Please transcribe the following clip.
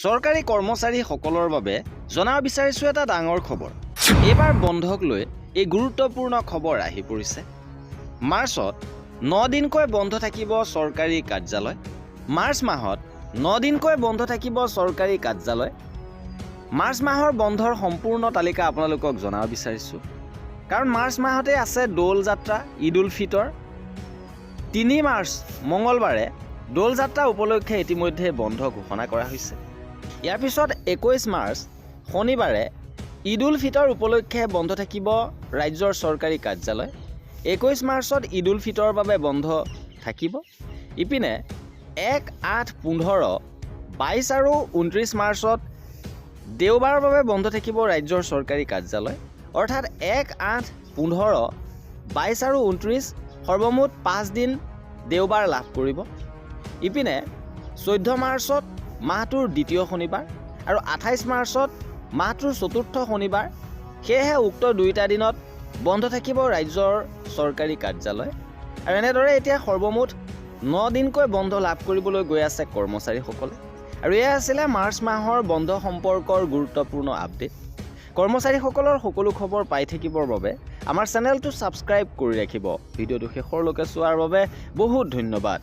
চৰকাৰী কৰ্মচাৰীসকলৰ বাবে জনাব বিচাৰিছোঁ এটা ডাঙৰ খবৰ। এইবাৰ বন্ধক লৈ এই গুৰুত্বপূৰ্ণ খবৰ আহি পৰিছে। মাৰ্চত 9 দিনকৈ বন্ধ থাকিব চৰকাৰী কাৰ্যালয়। মাৰ্চ মাহত 9 দিনকৈ বন্ধ থাকিব চৰকাৰী কাৰ্যালয়। মাৰ্চ মাহৰ বন্ধৰ সম্পূৰ্ণ তালিকা আপোনালোকক জনাব বিচাৰিছোঁ, কাৰণ মাৰ্চ মাহতে আছে দৌল যাত্ৰা, ঈদ উল ফিতৰ। 3 মাৰ্চ মঙলবাৰে দৌল যাত্ৰা উপলক্ষে ইতিমধ্যে বন্ধ ঘোষণা কৰা হৈছে। ইয়াৰ পিছত 21 মাৰ্চ শনিবাৰে ঈদ উল ফিতৰ উপলক্ষে বন্ধ থাকিব ৰাজ্যৰ চৰকাৰী কাৰ্যালয়। 21 মাৰ্চত ঈদ উল ফিতৰৰ বাবে বন্ধ থাকিব। ইপিনে 1, 8, 15, 22 আৰু 29 মাৰ্চত দেওবাৰৰ বাবে বন্ধ থাকিব ৰাজ্যৰ চৰকাৰী কাৰ্যালয়। অৰ্থাৎ 1, 8, 15, 22 আৰু 29 সৰ্বমুঠ 5 দিন দেওবাৰ লাভ কৰিব। ইপিনে 14 মাৰ্চত মাহটোৰ দ্বিতীয় শনিবাৰ আৰু 28 মাৰ্চত মাহটোৰ চতুৰ্থ শনিবাৰ। সেয়েহে উক্ত দুয়োটা দিনত বন্ধ থাকিব ৰাজ্যৰ চৰকাৰী কাৰ্যালয়। আৰু এনেদৰে এতিয়া সৰ্বমুঠ 9 দিনকৈ বন্ধ লাভ কৰিবলৈ গৈ আছে কৰ্মচাৰীসকলে। আৰু এয়া আছিলে মাৰ্চ মাহৰ বন্ধ সম্পৰ্কৰ গুৰুত্বপূৰ্ণ আপডেট। কৰ্মচাৰীসকলৰ সকলো খবৰ পাই থাকিবৰ বাবে আমাৰ চেনেলটো ছাবস্ক্ৰাইব কৰি ৰাখিব। ভিডিঅ'টো শেষৰলৈকে চোৱাৰ বাবে বহুত ধন্যবাদ।